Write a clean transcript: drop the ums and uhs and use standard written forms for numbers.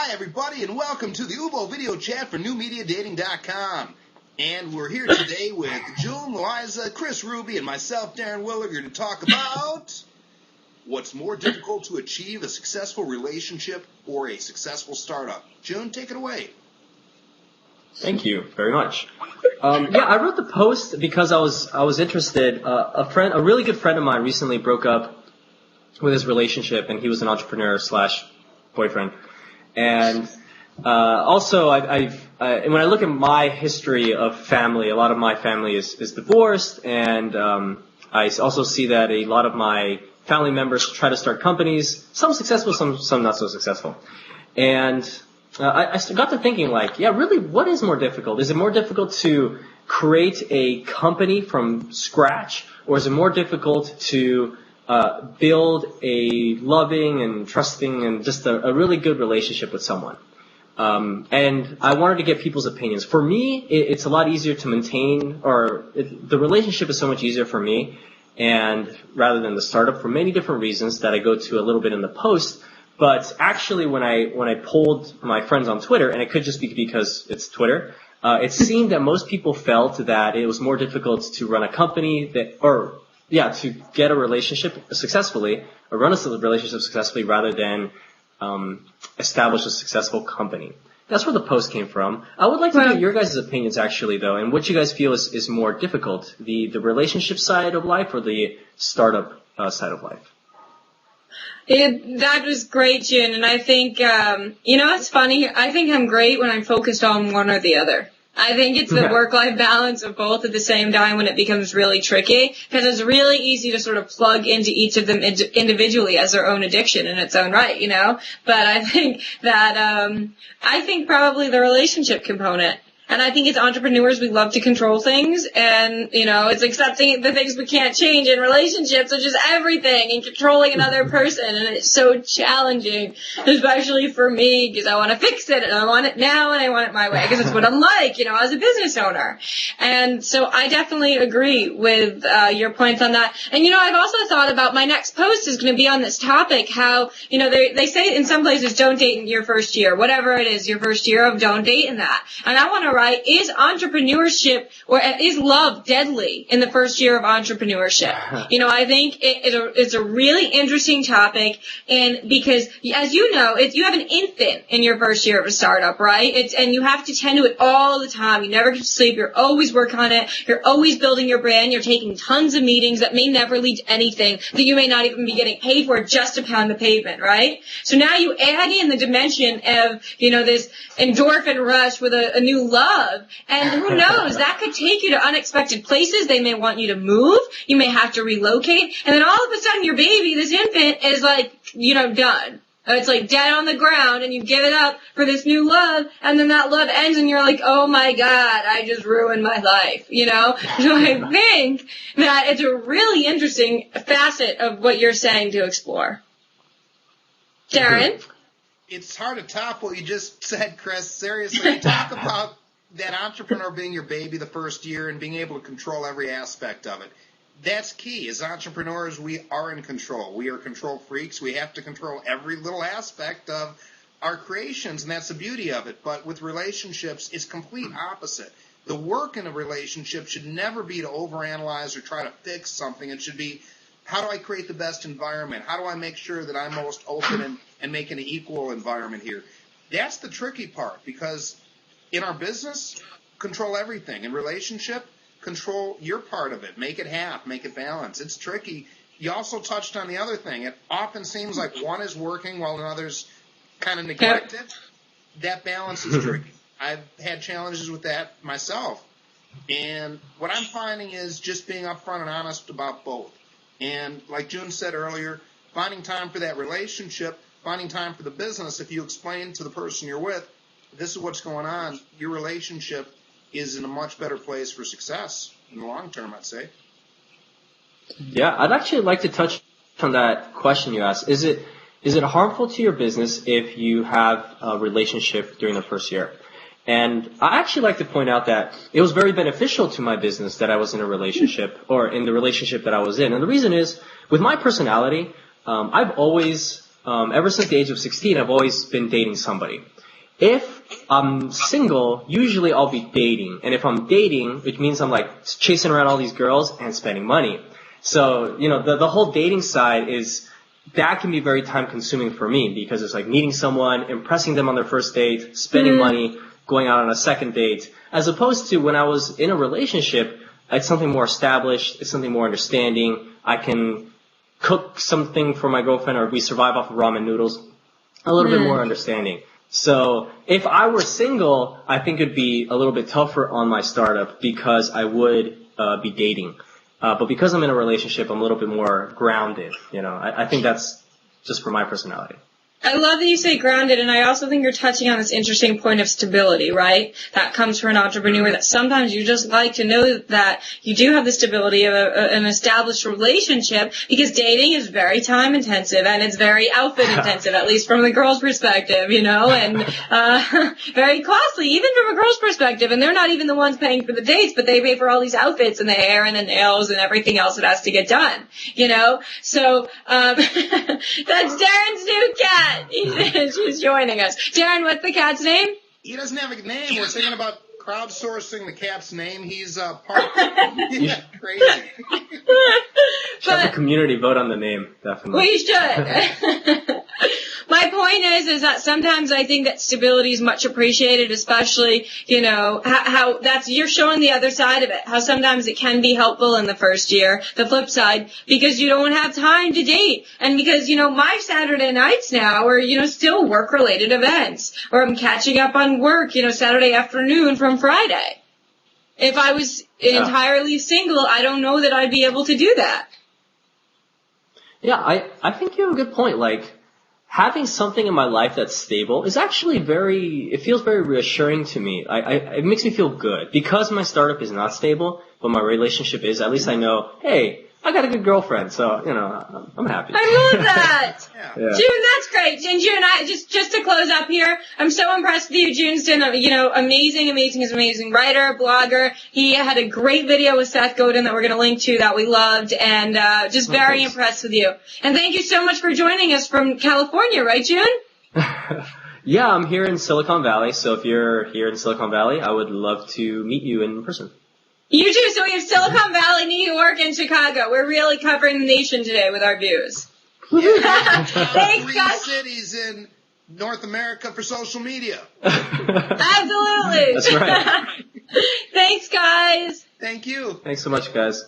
Hi, everybody, and welcome to the Ubo video chat for NewMediaDating.com. And we're here today with June, Liza, Chris Ruby, and myself, Darren Williger, to talk about what's more difficult to achieve, a successful relationship or a successful startup. June, take it away. Thank you very much. I wrote the post because I was interested. A really good friend of mine recently broke up with his relationship, and he was an entrepreneur / boyfriend. And also, when I look at my history of family, a lot of my family is divorced, and I also see that a lot of my family members try to start companies, some successful, some not so successful. And I got to thinking, really, what is more difficult? Is it more difficult to create a company from scratch, or is it more difficult to build a loving and trusting and just a really good relationship with someone? And I wanted to get people's opinions. For me, it's a lot easier to maintain, the relationship is so much easier for me, and rather than the startup, for many different reasons that I go to a little bit in the post. But actually, when I polled my friends on Twitter, and it could just be because it's Twitter, it seemed that most people felt that it was more difficult to run a company to get a relationship successfully, or run a relationship successfully, rather than establish a successful company. That's where the post came from. I would like to get your guys' opinions, actually, though, and what you guys feel is more difficult, the relationship side of life or the startup side of life. That was great, June, and I think, it's funny, I think I'm great when I'm focused on one or the other. I think it's the work-life balance of both at the same time when it becomes really tricky, because it's really easy to sort of plug into each of them individually as their own addiction in its own right, But I think that, probably the relationship component. And I think as entrepreneurs, we love to control things, and, it's accepting the things we can't change in relationships, which is everything, and controlling another person, and it's so challenging, especially for me, because I want to fix it, and I want it now, and I want it my way, because it's what I'm like, as a business owner. And so I definitely agree with your points on that. And, I've also thought about my next post is going to be on this topic, how, they say in some places, don't date in your first year, whatever it is, your first year of don't date in that. And I want to write, is entrepreneurship or is love deadly in the first year of entrepreneurship? I think it's a really interesting topic, and because, as you know, you have an infant in your first year of a startup, right? And you have to tend to it all the time. You never get to sleep. You're always working on it. You're always building your brand. You're taking tons of meetings that may never lead to anything, that you may not even be getting paid for just to pound the pavement, right? So now you add in the dimension of, this endorphin rush with a new love. And who knows, that could take you to unexpected places. They may want you to move. You may have to relocate. And then all of a sudden your baby, this infant, is done. It's like dead on the ground, and you give it up for this new love, and then that love ends, and you're like, oh my God, I just ruined my life, So I think that it's a really interesting facet of what you're saying to explore. Darren? It's hard to top what you just said, Chris. Seriously, talk about that entrepreneur being your baby the first year and being able to control every aspect of it. That's key. As entrepreneurs, we are in control. We are control freaks. We have to control every little aspect of our creations, and that's the beauty of it. But with relationships, it's complete opposite. The work in a relationship should never be to overanalyze or try to fix something. It should be, how do I create the best environment? How do I make sure that I'm most open and make an equal environment here? That's the tricky part, because in our business, control everything. In relationship, control your part of it. Make it half. Make it balance. It's tricky. You also touched on the other thing. It often seems like one is working while another's kind of neglected. That balance is tricky. I've had challenges with that myself. And what I'm finding is just being upfront and honest about both. And like June said earlier, finding time for that relationship, finding time for the business. If you explain to the person you're with, this is what's going on, your relationship is in a much better place for success in the long term, I'd say. Yeah, I'd actually like to touch on that question you asked. Is it harmful to your business if you have a relationship during the first year? And I actually like to point out that it was very beneficial to my business that I was in a relationship, or in the relationship that I was in. And the reason is, with my personality, I've always ever since the age of 16, I've always been dating somebody. If I'm single, usually I'll be dating. And if I'm dating, it means I'm like chasing around all these girls and spending money. So, the whole dating side that can be very time consuming for me because it's like meeting someone, impressing them on their first date, spending money, going out on a second date, as opposed to when I was in a relationship, it's something more established, it's something more understanding. I can cook something for my girlfriend or we survive off of ramen noodles, a little bit more understanding. So if I were single, I think it'd be a little bit tougher on my startup because I would be dating. But because I'm in a relationship, I'm a little bit more grounded. I think that's just for my personality. I love that you say grounded, and I also think you're touching on this interesting point of stability, right? That comes from an entrepreneur, that sometimes you just like to know that you do have the stability of an established relationship, because dating is very time intensive and it's very outfit intensive, at least from the girl's perspective, and very costly, even from a girl's perspective. And they're not even the ones paying for the dates, but they pay for all these outfits and the hair and the nails and everything else that has to get done, So that's Darren's new cat. She's joining us. Darren, what's the cat's name? He doesn't have a name. We're thinking about crowdsourcing the cat's name. He's part crazy. Should have a community vote on the name, definitely. We should. My point is that sometimes I think that stability is much appreciated, especially, how you're showing the other side of it, how sometimes it can be helpful in the first year, the flip side, because you don't have time to date. And because, my Saturday nights now are, still work-related events, or I'm catching up on work, Saturday afternoon from Friday. If I was entirely single, I don't know that I'd be able to do that. Yeah, I think you have a good point. Like, having something in my life that's stable is actually it feels very reassuring to me. It makes me feel good. Because my startup is not stable, but my relationship is, at least I know, hey, I got a good girlfriend, so, I'm happy. I love that! Yeah. June, that's great. And June, just to close up here, I'm so impressed with you. June's done amazing. He's an amazing writer, blogger. He had a great video with Seth Godin that we're going to link to that we loved, and just very impressed with you. And thank you so much for joining us from California, right, June? Yeah, I'm here in Silicon Valley, so if you're here in Silicon Valley, I would love to meet you in person. You too. So we have Silicon Valley, New York, and Chicago. We're really covering the nation today with our views. Thanks, guys. 3 cities in North America for social media. Absolutely. That's right. Thanks, guys. Thank you. Thanks so much, guys.